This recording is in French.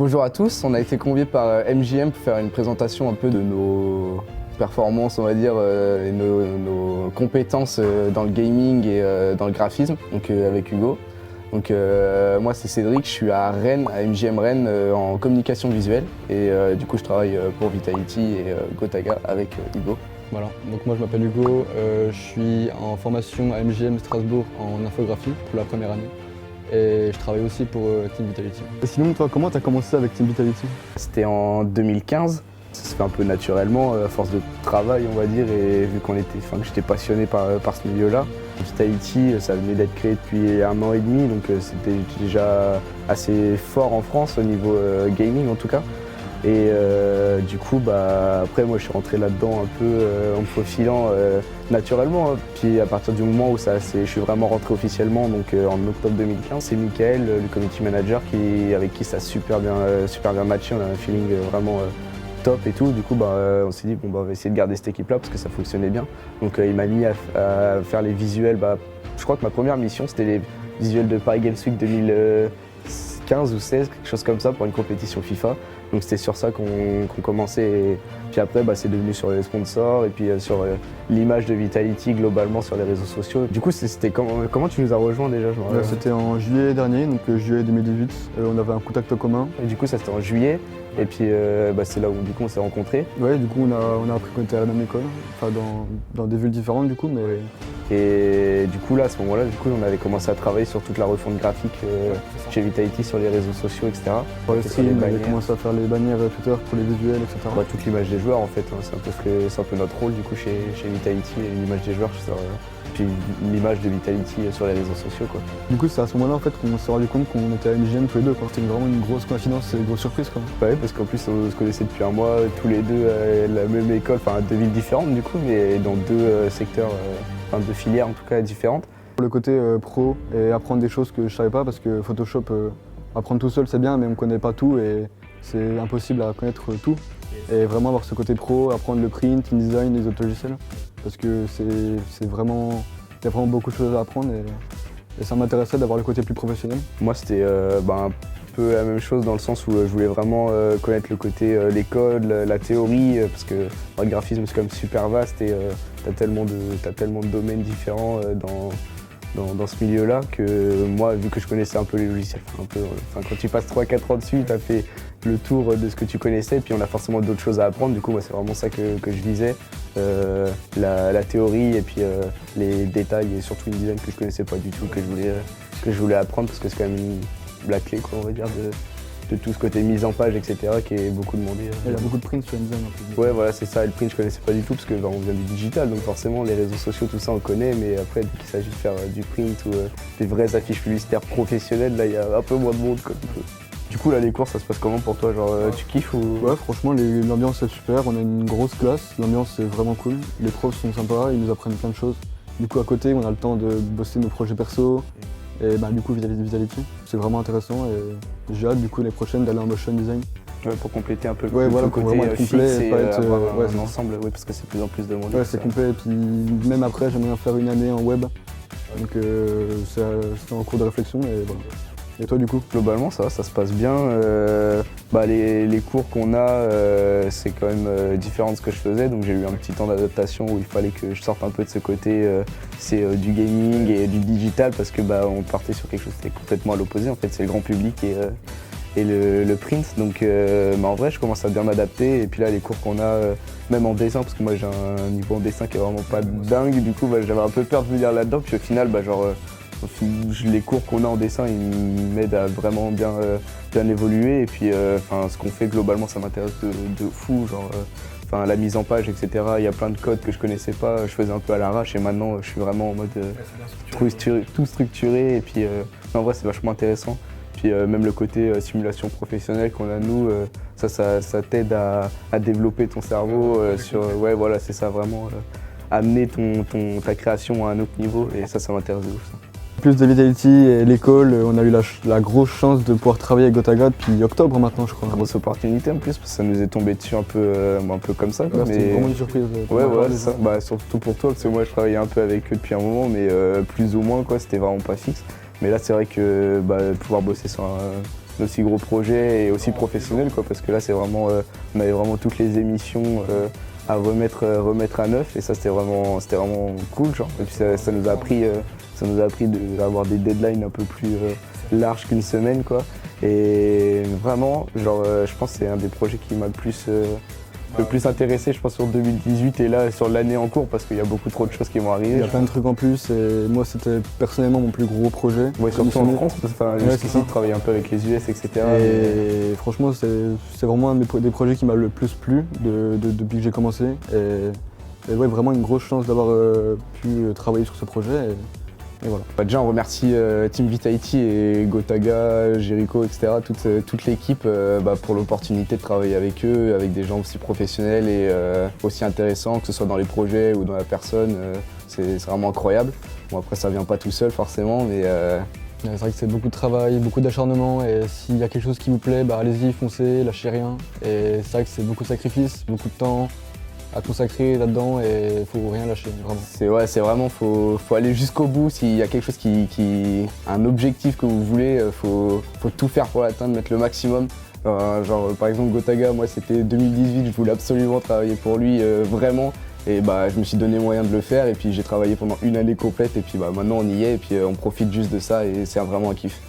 Bonjour à tous, on a été conviés par MJM pour faire une présentation un peu de nos performances, on va dire, et nos compétences dans le gaming et dans le graphisme, donc avec Hugo. Donc moi c'est Cédric, je suis à Rennes, à MJM Rennes en communication visuelle et du coup je travaille pour Vitality et Gotaga avec Hugo. Voilà, donc moi je m'appelle Hugo, je suis en formation à MJM Strasbourg en infographie pour la première année et je travaille aussi pour Team Vitality. Et sinon toi, comment tu as commencé avec Team Vitality? C'était en 2015, ça se fait un peu naturellement à force de travail on va dire et vu que j'étais passionné par ce milieu-là. Vitality ça venait d'être créé depuis 1 an et demi donc c'était déjà assez fort en France au niveau gaming en tout cas. Et du coup, après moi je suis rentré là-dedans un peu en me faufilant naturellement. Hein. Puis à partir du moment où je suis vraiment rentré officiellement, donc en octobre 2015, c'est Mickaël, le community manager, avec qui ça a super bien matché. On a un feeling vraiment top et tout. Du coup, on s'est dit on va essayer de garder cette équipe-là parce que ça fonctionnait bien. Donc il m'a mis à faire les visuels. Je crois que ma première mission c'était les visuels de Paris Games Week 2015 ou 16, quelque chose comme ça pour une compétition FIFA. Donc c'était sur ça qu'on commençait et puis après c'est devenu sur les sponsors et puis sur l'image de Vitality globalement sur les réseaux sociaux. Du coup c'était comment tu nous as rejoint déjà? C'était en juillet dernier, donc juillet 2018, on avait un contact commun. Et du coup ça c'était en juillet et puis c'est là où du coup on s'est rencontrés. Ouais, du coup on a appris qu'on était à la même école, enfin dans des villes différentes du coup mais... Et du coup là à ce moment-là on avait commencé à travailler sur toute la refonte graphique chez Vitality sur les réseaux sociaux etc. Pour les streams, on avait commencé à faire les bannières Twitter pour les visuels etc. Toute l'image des joueurs en fait, hein. C'est un peu notre rôle du coup chez Vitality, l'image des joueurs, puis l'image de Vitality sur les réseaux sociaux quoi. Du coup c'est à ce moment-là en fait qu'on s'est rendu compte qu'on était à MJM tous les deux quoi. C'était vraiment une grosse coïncidence et une grosse surprise quoi. Ouais parce qu'en plus on se connaissait depuis 1 mois tous les deux à la même école, enfin 2 villes différentes du coup mais dans 2 secteurs, 2 filières en tout cas différentes. Le côté pro et apprendre des choses que je savais pas parce que Photoshop, apprendre tout seul c'est bien mais on connaît pas tout et c'est impossible à connaître tout. Et vraiment avoir ce côté pro, apprendre le print, InDesign, les autres logiciels parce que il y a vraiment beaucoup de choses à apprendre et ça m'intéressait d'avoir le côté plus professionnel. Moi c'était un peu la même chose dans le sens où je voulais vraiment connaître le côté les codes, la théorie parce que le graphisme c'est quand même super vaste et t'as tellement de domaines différents dans ce milieu-là que moi, vu que je connaissais un peu les logiciels, quand tu passes 3-4 ans dessus, tu as fait le tour de ce que tu connaissais, puis on a forcément d'autres choses à apprendre. Du coup, moi, c'est vraiment ça que je visais, la théorie et puis les détails et surtout une design que je connaissais pas du tout, que je voulais apprendre parce que c'est quand même la clé, quoi, on va dire, de tout ce côté mise en page, etc., qui est beaucoup demandé. Il y a beaucoup de print sur InDesign en plus. Ouais, voilà, c'est ça. Et le print, je connaissais pas du tout parce que on vient du digital, donc forcément les réseaux sociaux, tout ça, on connaît. Mais après, dès qu'il s'agit de faire du print ou des vraies affiches publicitaires professionnelles, là, il y a un peu moins de monde, quoi. Du coup, là, les cours, ça se passe comment pour toi? Genre, tu kiffes ou... Ouais, franchement, l'ambiance est super. On a une grosse classe. L'ambiance est vraiment cool. Les profs sont sympas. Ils nous apprennent plein de choses. Du coup, à côté, on a le temps de bosser nos projets perso. Et du coup, Vitality, c'est vraiment intéressant et j'ai hâte du coup les prochaines d'aller en motion design. Ouais, pour compléter un peu le côté complet et pas être un ensemble, ouais, parce que c'est de plus en plus demandé. Ouais, c'est complet et puis même après, j'aimerais faire une année en web. Donc c'est en cours de réflexion et voilà. Et toi du coup? Globalement ça se passe bien. Les cours qu'on a, c'est quand même différent de ce que je faisais, donc j'ai eu un petit temps d'adaptation où il fallait que je sorte un peu de ce côté, du gaming et du digital parce que on partait sur quelque chose qui était complètement à l'opposé. En fait, c'est le grand public et le print. Donc en vrai, je commence à bien m'adapter et puis là, les cours qu'on a, même en dessin, parce que moi j'ai un niveau en dessin qui est vraiment pas dingue, du coup j'avais un peu peur de venir là-dedans, puis au final, les cours qu'on a en dessin, ils m'aident à vraiment bien évoluer et puis ce qu'on fait globalement ça m'intéresse de fou, la mise en page etc. Il y a plein de codes que je connaissais pas, je faisais un peu à l'arrache et maintenant je suis vraiment en mode tout structuré et puis en vrai c'est vachement intéressant. Puis même le côté simulation professionnelle qu'on a nous, ça t'aide à développer ton cerveau ouais voilà c'est ça vraiment, amener ta création à un autre niveau et ça m'intéresse de ouf ça. Plus de Vitality et l'école, on a eu la grosse chance de pouvoir travailler avec Gotaga depuis octobre maintenant je crois. Une grosse opportunité en plus parce que ça nous est tombé dessus un peu comme ça. Ouais, c'était vraiment une surprise. Ouais c'est ça. Surtout pour toi parce que moi je travaillais un peu avec eux depuis un moment mais plus ou moins quoi, c'était vraiment pas fixe. Mais là c'est vrai que pouvoir bosser sur d'aussi gros projets et aussi professionnels, quoi, parce que là c'est vraiment, on avait vraiment toutes les émissions à remettre à neuf et ça c'était vraiment cool, genre. Et puis ça nous a appris d'avoir des deadlines un peu plus larges qu'une semaine, quoi. Et vraiment, genre, je pense que c'est un des projets qui m'a le plus intéressé, je pense, sur 2018 et là sur l'année en cours, parce qu'il y a beaucoup trop de choses qui vont arriver. Il y a plein de trucs en plus et moi c'était personnellement mon plus gros projet. Ouais, surtout en France, parce que jusqu'ici de travailler un peu avec les US, etc. Et franchement c'est vraiment un des projets qui m'a le plus plu depuis que j'ai commencé. Et ouais, vraiment une grosse chance d'avoir pu travailler sur ce projet. Et voilà. Bah déjà on remercie Team Vitality et Gotaga, Jericho, etc. toute l'équipe pour l'opportunité de travailler avec eux, avec des gens aussi professionnels et aussi intéressants, que ce soit dans les projets ou dans la personne. C'est vraiment incroyable. Bon après ça vient pas tout seul forcément, mais c'est vrai que c'est beaucoup de travail, beaucoup d'acharnement et s'il y a quelque chose qui vous plaît, bah allez-y, foncez, lâchez rien. Et c'est vrai que c'est beaucoup de sacrifices, beaucoup de temps à consacrer là-dedans et il faut rien lâcher, vraiment. C'est vraiment, faut aller jusqu'au bout. S'il y a quelque chose un objectif que vous voulez, faut tout faire pour l'atteindre, mettre le maximum. Genre par exemple Gotaga, moi c'était 2018, je voulais absolument travailler pour lui, vraiment. Et je me suis donné moyen de le faire et puis j'ai travaillé pendant une année complète et puis maintenant on y est et puis on profite juste de ça et c'est vraiment un kiff.